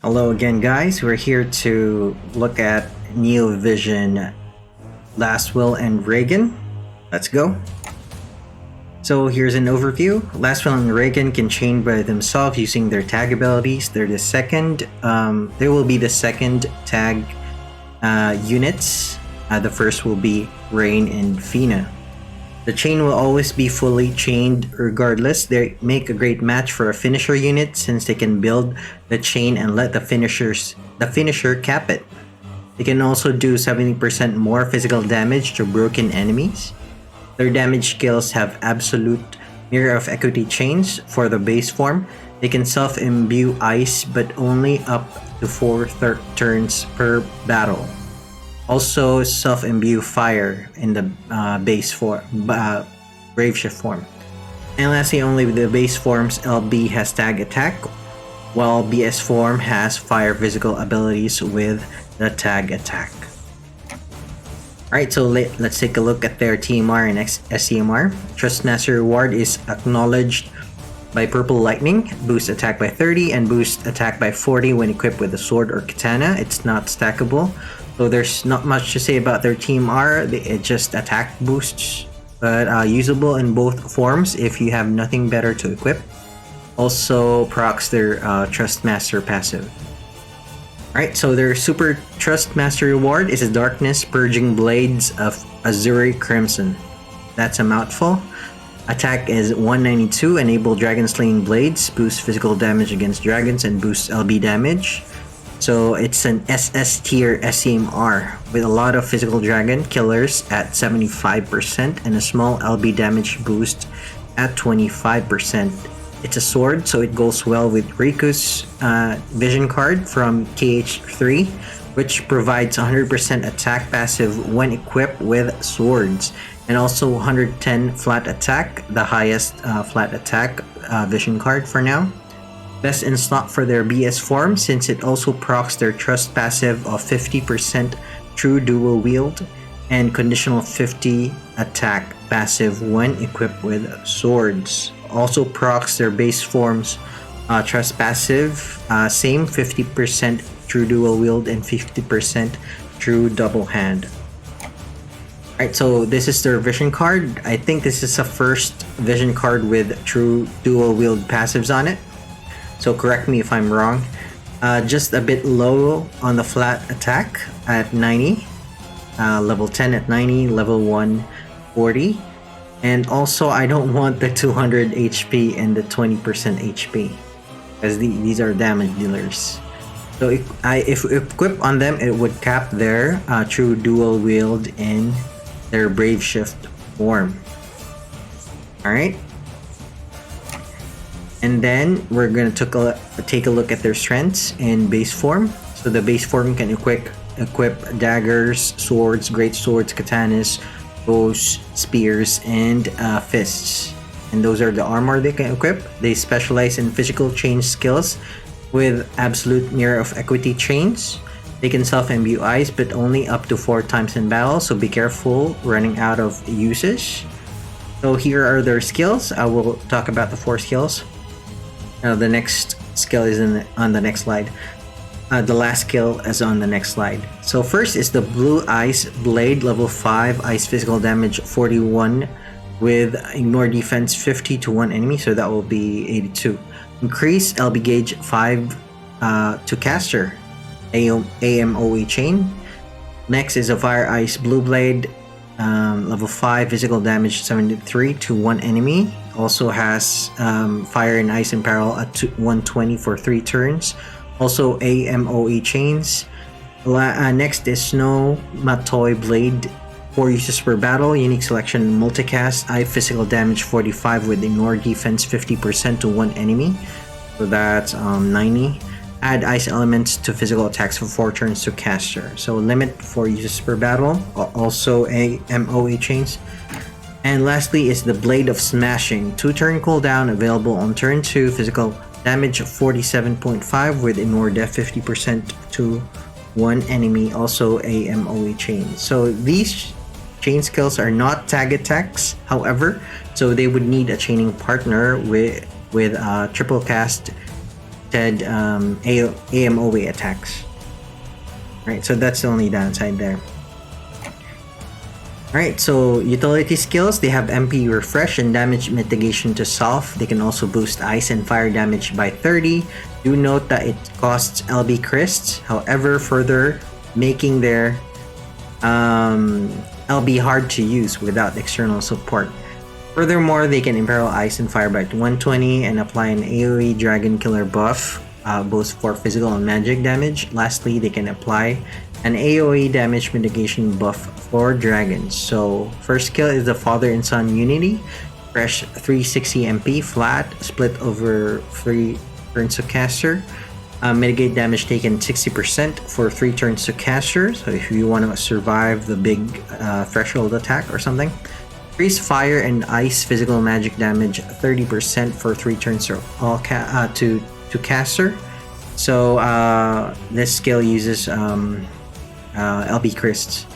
Hello again, guys. We're here to look at Neovision, Lasswell and Reagen. Let's go. So here's an overview. Lasswell and Reagen can chain by themselves using their tag abilities. They're the second. They will be the second tag units. The first will be Rain and Fina. The chain will always be fully chained regardless. They make a great match for a finisher unit since they can build the chain and let the finisher cap it. They can also do 70% more physical damage to broken enemies. Their damage skills have absolute mirror of equity chains for the base form. They can self-imbue ice but only up to 4 turns per battle. Also self-imbue fire in the base form, brave shift form. And lastly, only the base form's LB has tag attack, while BS form has fire physical abilities with the tag attack. Alright, so let's take a look at their TMR and SCMR. Trustmaster reward is acknowledged by Purple Lightning, boost attack by 30 and boost attack by 40 when equipped with a sword or katana. It's not stackable. So there's not much to say about their TMR, it just attack boosts, but usable in both forms if you have nothing better to equip. Also procs their Trustmaster passive. Alright, so their Super Trustmaster reward is a Darkness Purging Blades of Azure Crimson. That's a mouthful. Attack is 192, enable Dragon Slaying Blades, boost physical damage against dragons and boost LB damage. So it's an SS tier SCMR with a lot of physical dragon killers at 75% and a small LB damage boost at 25%. It's a sword, so it goes well with Riku's vision card from KH3, which provides 100% attack passive when equipped with swords, and also 110 flat attack, the highest flat attack vision card for now. Best in slot for their BS form since it also procs their trust passive of 50% true dual wield and conditional 50 attack passive when equipped with swords. Also procs their base form's trust passive, same 50% true dual wield and 50% true double hand. Alright, so this is their vision card. I think this is the first vision card with true dual wield passives on it. So correct me if I'm wrong. Just a bit low on the flat attack at 90. Level 10 at 90, level 1 40. And also I don't want the 200 HP and the 20% HP because these are damage dealers. So if equip on them, it would cap their true dual wield in their brave shift form. Alright. And then we're gonna take a look at their strengths in base form. So the base form can equip daggers, swords, great swords, katanas, bows, spears, and fists. And those are the armor they can equip. They specialize in physical change skills with absolute mirror of equity chains. They can self-imbue ice, but only up to 4 times in battle, so be careful running out of usage. So here are their skills. I will talk about the 4 skills. The next skill is on the next slide. The last skill is on the next slide. So first is the Blue Ice Blade, level 5, ice physical damage 41 with ignore defense 50 to 1 enemy, so that will be 82. Increase LB gauge 5 to caster, AMOE chain. Next is a Fire Ice Blue Blade, level 5, physical damage 73 to 1 enemy. Also has Fire and Ice Imperil at 120 for 3 turns. Also AMOE chains. Next is Snow Matoi Blade, 4 uses per battle, unique selection, multicast, eye physical damage 45 with ignore defense 50% to 1 enemy. So that's 90. Add ice elements to physical attacks for 4 turns to caster. So limit 4 uses per battle, also AMOE chains. And lastly is the Blade of Smashing, 2 turn cooldown, available on turn 2, physical damage 47.5 with ignore def 50% to 1 enemy, also AMOE chain. So these chain skills are not tag attacks, however, so they would need a chaining partner with triple cast AMOA attacks. Right, so that's the only downside there. Alright, so utility skills, they have MP refresh and damage mitigation to soft. They can also boost ice and fire damage by 30. Do note that it costs LB crysts, however, further making their LB hard to use without external support. Furthermore, they can imperil ice and fire by 120 and apply an AoE dragon killer buff, both for physical and magic damage. Lastly, they can apply an AoE damage mitigation buff for dragons. So first skill is the Father and Son Unity, fresh 360 MP flat, split over 3 turns to caster. Mitigate damage taken 60% for 3 turns to caster. So if you want to survive the big threshold attack or something. Increase fire and ice physical magic damage 30% for 3 turns to all to caster. So this skill uses LB crysts.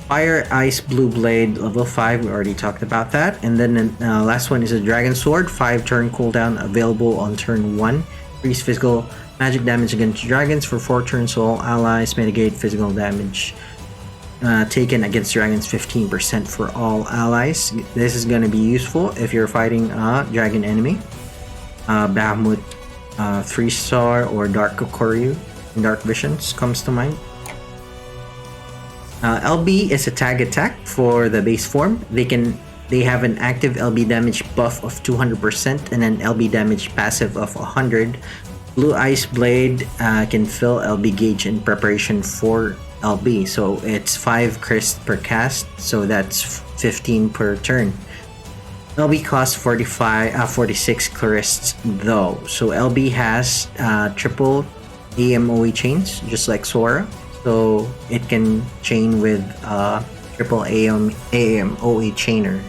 Fire, Ice, Blue Blade, level 5, we already talked about that. And then the last one is a Dragon Sword, 5 turn cooldown, available on turn 1. Increase physical magic damage against dragons for 4 turns, so all allies. Mitigate physical damage taken against dragons 15% for all allies. This is going to be useful if you're fighting a dragon enemy. Bahamut 3-star or Dark Kokoryu in Dark Visions comes to mind. LB is a tag attack for the base form. They have an active LB damage buff of 200% and an LB damage passive of 100. Blue Ice Blade can fill LB gauge in preparation for LB, so it's 5 cryst per cast, so that's 15 per turn. LB costs 46 crysts though, so LB has triple AMOE chains, just like Sora. So it can chain with triple AMOE chainer.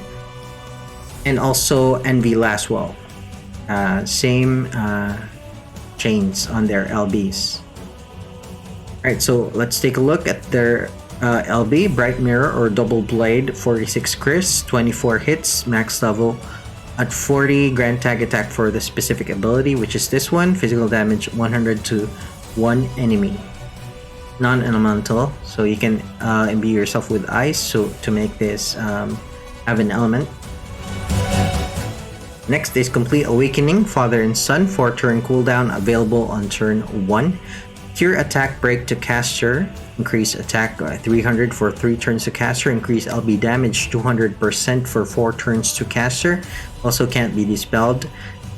And also NV Lasswell. Same chains on their LBs. Alright, so let's take a look at their LB. Bright Mirror or Double Blade, 46 crysts, 24 hits, max level at 40. Grand Tag attack for the specific ability, which is this one. Physical damage 100 to 1 enemy. Non-elemental, so you can imbue yourself with ice so to make this have an element. Next is Complete Awakening, Father and Son, 4 turn cooldown, available on turn 1. Cure attack break to caster, increase attack 300 for 3 turns to caster, increase LB damage 200% for 4 turns to caster, also can't be dispelled.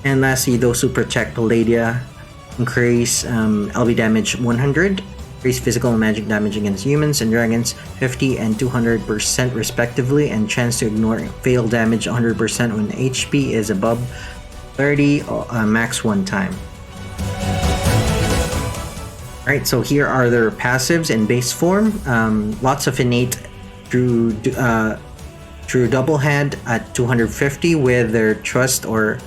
And lastly, those who protect Palladia, increase LB damage 100, increase physical and magic damage against humans and dragons 50 and 200% respectively, and chance to ignore fail damage 100% when HP is above 30, max 1 time. Alright, so here are their passives in base form. Lots of innate True Double Hand at 250 with their Trust or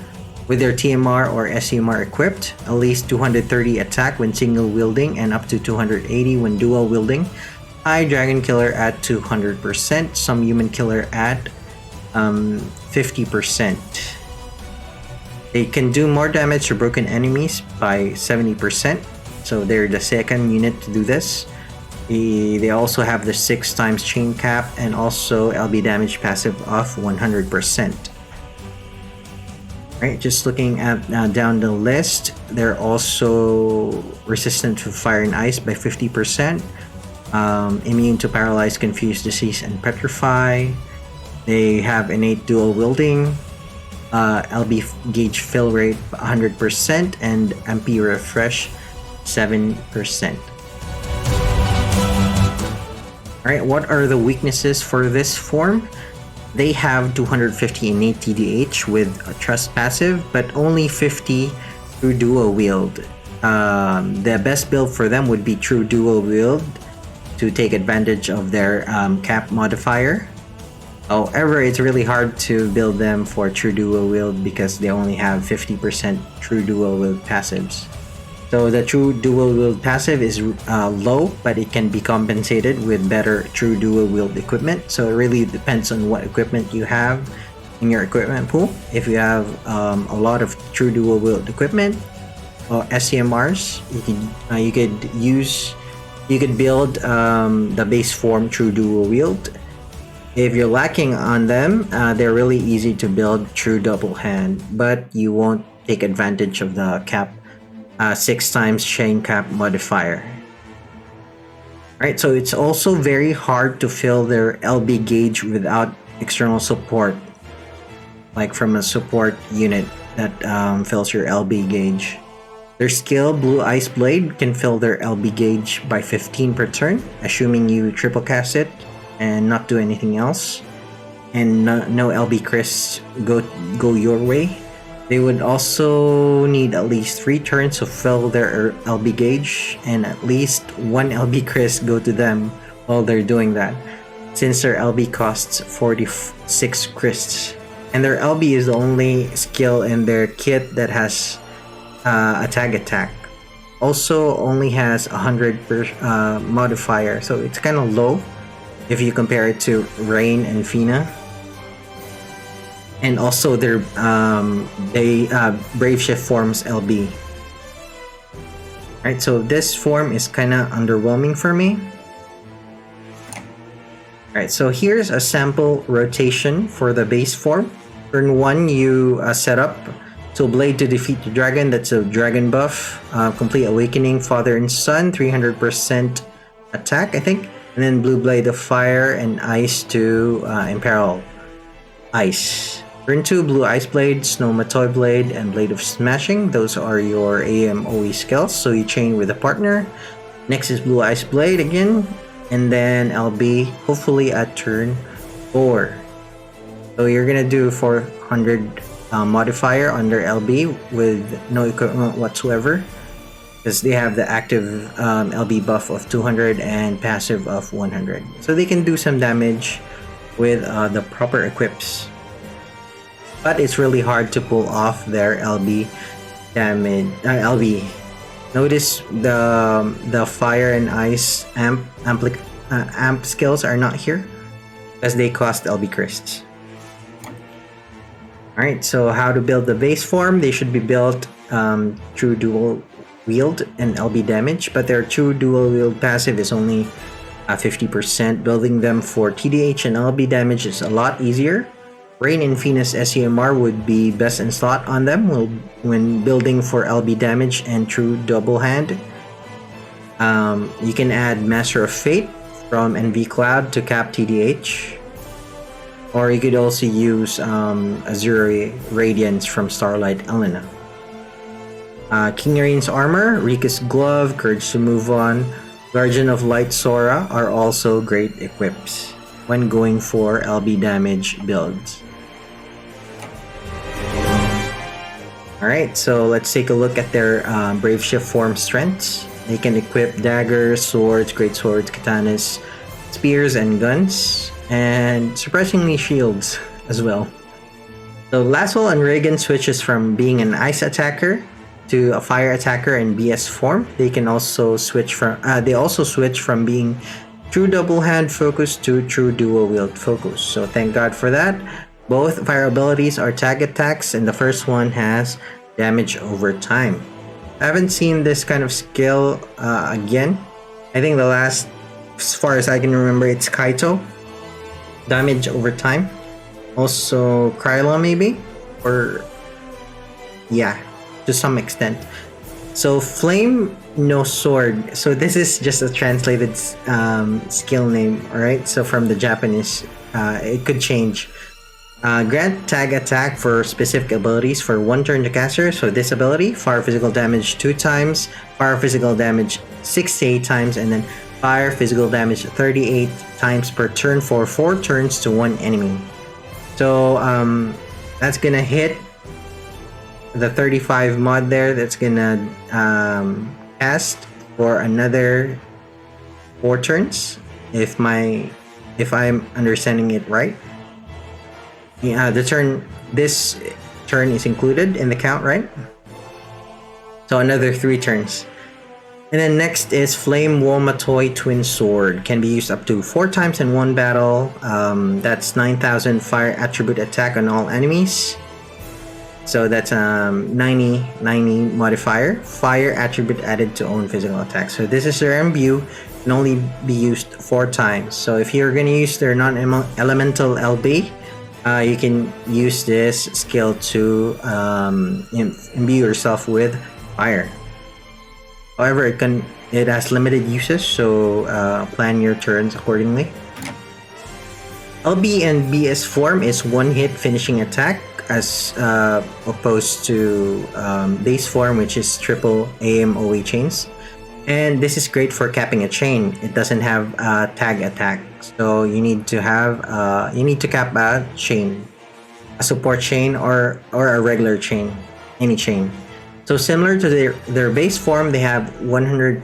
with their TMR or SCMR equipped, at least 230 attack when single wielding and up to 280 when dual wielding. High Dragon Killer at 200%, some Human Killer at 50%. They can do more damage to broken enemies by 70%, so they're the second unit to do this. They also have the 6 times chain cap and also LB damage passive of 100%. Right, just looking at down the list, they're also resistant to fire and ice by 50%, immune to paralyze, confuse, disease, and petrify. They have innate dual wielding, LB gauge fill rate 100%, and MP refresh 7%. Alright, what are the weaknesses for this form? They have 250 innate TDH with a Trust passive, but only 50 through dual wield. The best build for them would be True Dual Wield to take advantage of their cap modifier. However, it's really hard to build them for True Dual Wield because they only have 50% True Dual Wield passives. So the True Dual Wield passive is low, but it can be compensated with better True Dual Wield equipment. So it really depends on what equipment you have in your equipment pool. If you have a lot of True Dual Wield equipment, SCMRs. You could build the base form True Dual Wield. If you're lacking on them, they're really easy to build True Double Hand, but you won't take advantage of the cap 6 times chain cap modifier. Alright, so it's also very hard to fill their LB gauge without external support, like from a support unit that fills your LB gauge. Their skill, Blue Ice Blade, can fill their LB gauge by 15 per turn, assuming you triple cast it and not do anything else, and no LB Chris go your way. They would also need at least 3 turns to fill their LB gauge, and at least 1 LB Chris go to them while they're doing that, since their LB costs 46 Chris. And their LB is the only skill in their kit that has a tag attack. Also only has 100 modifier, so it's kind of low if you compare it to Rain and Fina. And also their Brave Shift forms LB. Alright, so this form is kind of underwhelming for me. Alright, so here's a sample rotation for the base form. Turn 1, you set up so Blade to defeat the dragon, that's a dragon buff. Complete Awakening, Father and Son, 300% attack, I think. And then Blue Blade of Fire and Ice to Imperil Ice. Turn 2, Blue Ice Blade, Snow Matoy Blade, and Blade of Smashing. Those are your AMOE skills, so you chain with a partner. Next is Blue Ice Blade again, and then LB, hopefully at turn 4. So you're gonna do 400 modifier under LB with no equipment whatsoever, because they have the active LB buff of 200 and passive of 100. So they can do some damage with the proper equips. But it's really hard to pull off their LB damage. LB. Notice the fire and ice amp skills are not here because they cost LB crisps. Alright, so how to build the base form? They should be built True Dual Wield and LB damage, but their True Dual Wield passive is only 50%. Building them for TDH and LB damage is a lot easier. Rain and Venus SCMR would be best in slot on them when building for LB damage and True Double Hand. You can add Master of Fate from NV Cloud to cap TDH. Or you could also use Azure Radiance from Starlight Elena. King Rain's Armor, Rika's Glove, Courage to Move On, Guardian of Light Sora are also great equips when going for LB damage builds. Alright, so let's take a look at their Brave Shift form strengths. They can equip daggers, swords, great swords, katanas, spears, and guns, and surprisingly shields as well. So Lasswell Reagen switches from being an ice attacker to a fire attacker in BS form. They can also switch from being True Double Hand focus to True Dual Wield focus. So thank God for that. Both fire abilities are tag attacks, and the first one has damage over time. I haven't seen this kind of skill again. I think the last, as far as I can remember, it's Kaito. Damage over time. Also Kryla maybe? Or yeah, to some extent. So Flame No Sword. So this is just a translated skill name, alright? So from the Japanese, it could change. Grant tag attack for specific abilities for 1 turn to caster. So this ability, fire physical damage 2 times, fire physical damage 68 times, and then fire physical damage 38 times per turn for 4 turns to 1 enemy. So that's gonna hit the 35 mod there. That's gonna cast for another 4 turns if I'm understanding it right. Yeah, this turn is included in the count, right? So another 3 turns. And then next is Flame Womatoy Twin Sword. Can be used up to 4 times in one battle. That's 9,000 fire attribute attack on all enemies. So that's 90 modifier. Fire attribute added to own physical attack. So this is their imbue, can only be used 4 times. So if you're gonna use their non-elemental LB, you can use this skill to imbue yourself with fire. However, it has limited uses, so plan your turns accordingly. LB and BS form is one hit finishing attack, as opposed to base form, which is triple AMOE chains. And this is great for capping a chain. It doesn't have tag attack, so you need to cap a chain, a support chain or a regular chain, any chain. So similar to their base form, they have 100%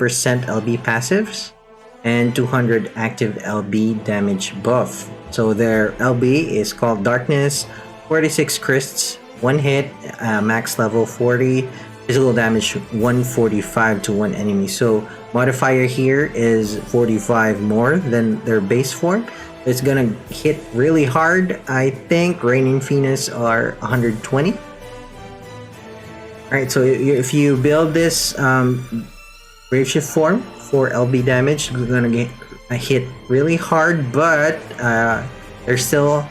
LB passives and 200 active LB damage buff. So their LB is called Darkness, 46 crists, 1 hit, max level 40, physical damage 145 to 1 enemy. So modifier here is 45 more than their base form. It's gonna hit really hard. I think Reigning Phoenix are 120. Alright, so if you build this Braveshift form for LB damage, you're gonna get hit really hard, but they're still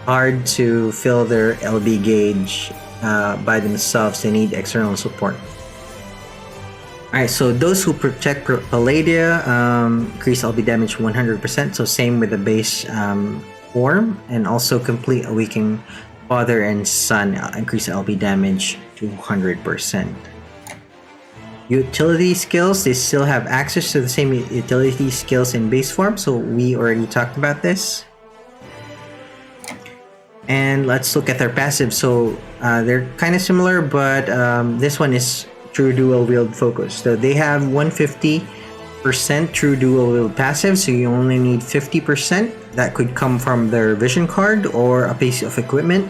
hard to fill their LB gauge by themselves. They need external support. Alright, so those who protect Palladia increase LB damage 100%, so same with the base form, and also complete Awakening Father and Son increase LB damage 200%. Utility skills, they still have access to the same utility skills in base form, so we already talked about this. And let's look at their passive. So they're kind of similar, but this one is true dual wield focus. So they have 150% true dual wield passive, so you only need 50%. That could come from their vision card or a piece of equipment.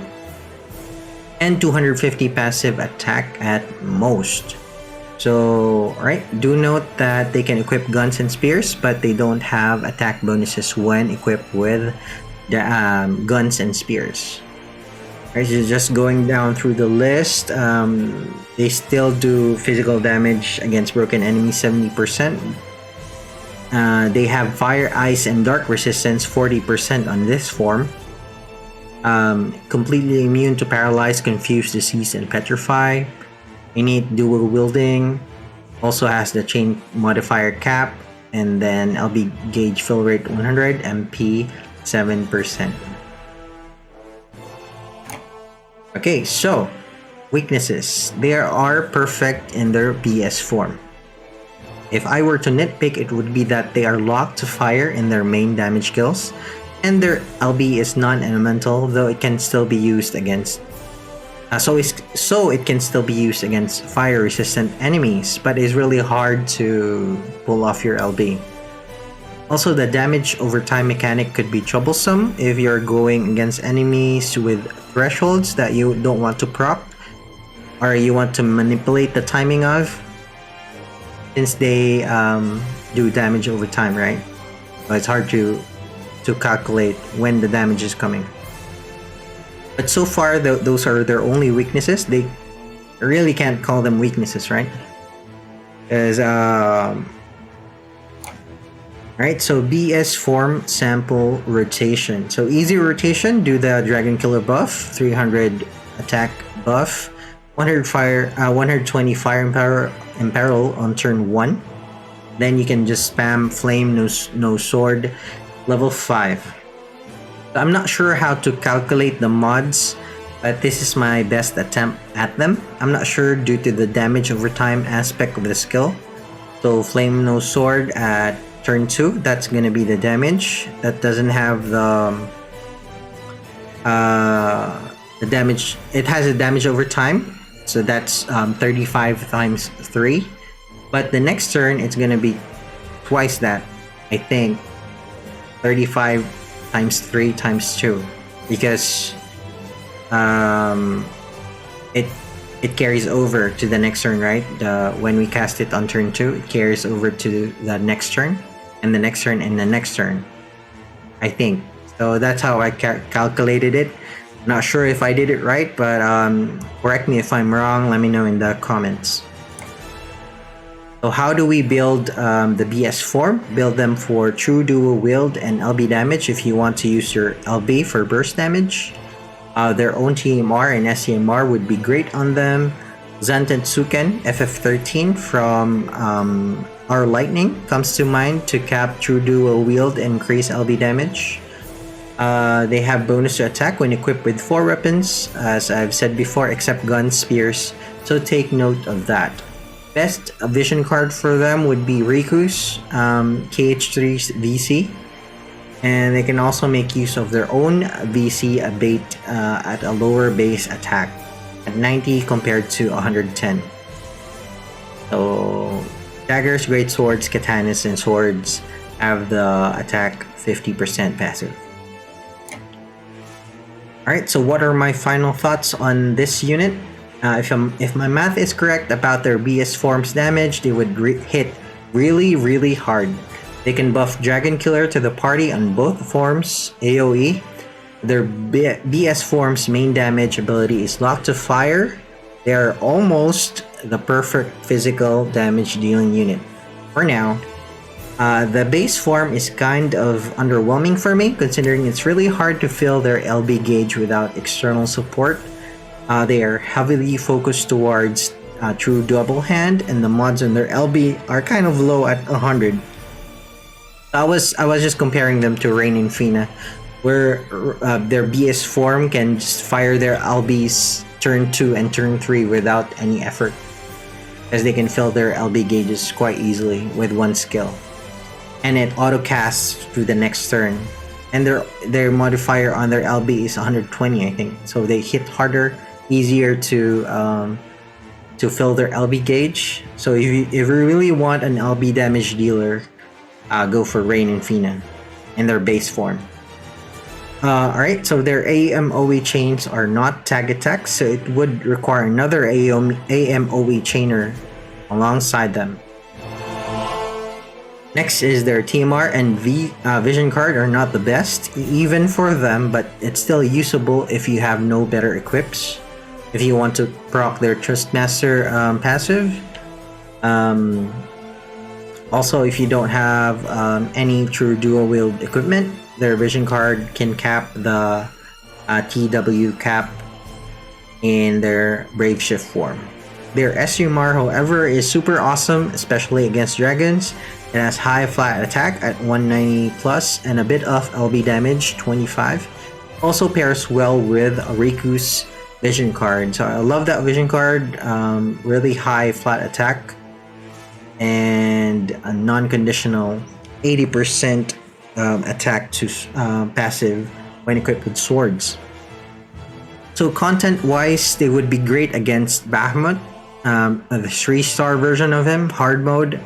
And 250 passive attack at most. So, alright, do note that they can equip guns and spears, but they don't have attack bonuses when equipped with the guns and spears. Alright, so just going down through the list, they still do physical damage against broken enemies 70%. They have fire, ice, and dark resistance 40% on this form. Completely immune to paralyze, confuse, disease, and petrify. Innate dual wielding. Also has the chain modifier cap, and then LB gauge fill rate 100, MP 7%. Okay, so weaknesses. They are perfect in their BS form. If I were to nitpick, it would be that they are locked to fire in their main damage skills, and their LB is non-elemental, though it can still be used against so it can still be used against fire-resistant enemies, but it's really hard to pull off your LB. Also, the damage over time mechanic could be troublesome if you're going against enemies with thresholds that you don't want to proc, or you want to manipulate the timing of, since they do damage over time, right? So it's hard to calculate when the damage is coming. But so far, those are their only weaknesses. They really can't call them weaknesses, right? Because, right, so BS form sample rotation. So easy rotation, do the Dragon Killer buff, 300 attack buff, 100 fire, 120 fire imperil on turn 1. Then you can just spam flame, no sword, level 5. I'm not sure how to calculate the mods, but this is my best attempt at them. I'm not sure due to the damage over time aspect of the skill. So Flame No Sword at turn 2, that's gonna be the damage. That doesn't have the damage. It has a damage over time, so that's 35 times 3. But the next turn, it's gonna be twice that, I think. 35 times 3 times 2, because it carries over to the next turn, right? When we cast it on turn 2, it carries over to the next turn, and the next turn, and the next turn, I think. So that's how I calculated it. Not sure if I did it right, but correct me if I'm wrong. Let me know in the comments. So how do we build the BS form? Build them for true dual wield and LB damage if you want to use your LB for burst damage. Their own TMR and SCMR would be great on them. Zantetsuken FF13 from our Lightning comes to mind to cap true dual wield and increase LB damage. They have bonus to attack when equipped with 4 weapons, as I've said before, except guns, spears, so take note of that. Best vision card for them would be Riku's KH3's VC, and they can also make use of their own VC abate at a lower base attack at 90 compared to 110. So daggers, great swords, katanas, and swords have the attack 50% passive. Alright, so what are my final thoughts on this unit? If my math is correct about their BS forms damage, they would hit really hard. They can buff Dragon Killer to the party on both forms, AoE. Their BS form's main damage ability is Lock to Fire. They are almost the perfect physical damage dealing unit for now. The base form is kind of underwhelming for me, considering it's really hard to fill their LB gauge without external support. They are heavily focused towards true double hand, and the mods on their LB are kind of low at 100. I was just comparing them to Rain and Fina, where their BS form can just fire their LBs turn 2 and turn 3 without any effort, as they can fill their LB gauges quite easily with one skill. And it auto casts through the next turn. And their modifier on their LB is 120, I think. So they hit harder, easier to fill their LB gauge. So if you really want an LB damage dealer, go for Rain and Fina in their base form. Alright, so their AMOE chains are not tag attacks, so it would require another AMOE chainer alongside them. Next is their TMR and Vision card are not the best, even for them, but it's still usable if you have no better equips. If you want to proc their Trustmaster passive. Also, if you don't have any true dual wield equipment, their Vision card can cap the TW cap in their Brave Shift form. Their SUMR, however, is super awesome, especially against dragons. It has high flat attack at 190 plus and a bit of LB damage, 25. Also pairs well with Riku's Vision card. So I love that Vision card. Really high flat attack and a non-conditional 80% attack to passive when equipped with swords. So content-wise, they would be great against Bahamut, the 3-star version of him, hard mode,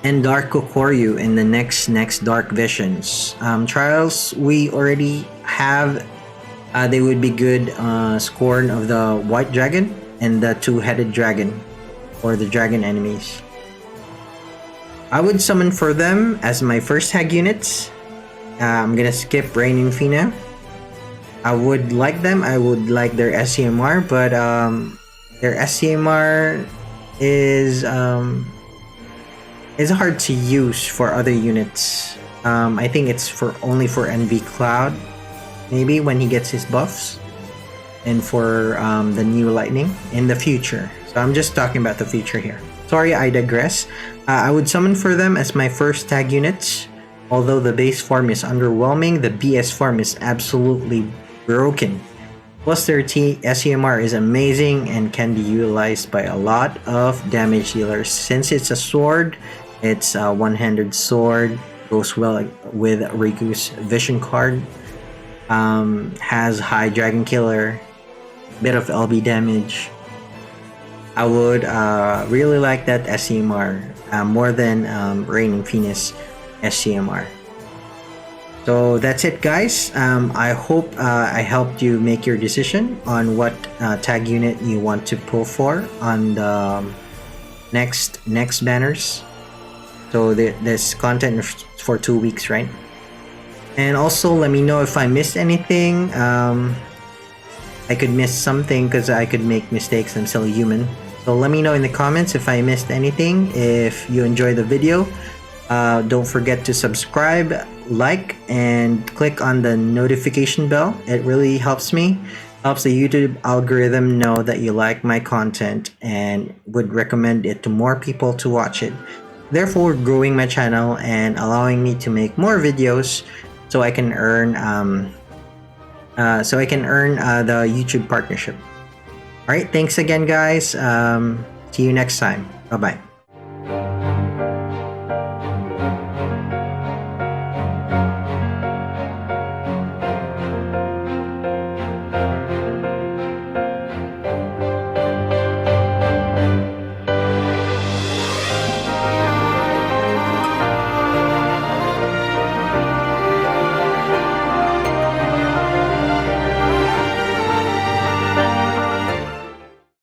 and Dark Kokoryu in the next Dark Visions. Trials we already have. They would be good Scorn of the White Dragon and the Two-Headed Dragon, or the Dragon enemies. I would summon for them as my first tag units. I'm gonna skip Rain and Fina. I would like them. I would like their SCMR, but their SCMR is hard to use for other units. I think it's only for NV Cloud, maybe when he gets his buffs, and for the new Lightning in the future. So I'm just talking about the future here. Sorry, I digress. I would summon for them as my first tag units. Although the base form is underwhelming, the BS form is absolutely broken. Plus their SCMR is amazing and can be utilized by a lot of damage dealers. Since it's a sword, it's a one-handed sword, goes well with Riku's Vision card, has high Dragon Killer, bit of LB damage. I would really like that SCMR more than Rain and Phoenix SCMR. So that's it, guys. I hope I helped you make your decision on what tag unit you want to pull for on the next banners. So this content is for 2 weeks, right? And also let me know if I missed anything. I could miss something because I could make mistakes. I'm still human. So let me know in the comments if I missed anything. If you enjoyed the video, don't forget to subscribe, like, and click on the notification bell. It really helps me. Helps the YouTube algorithm know that you like my content and would recommend it to more people to watch it. Therefore, growing my channel and allowing me to make more videos so I can earn the YouTube partnership. All right, thanks again, guys. See you next time. Bye bye.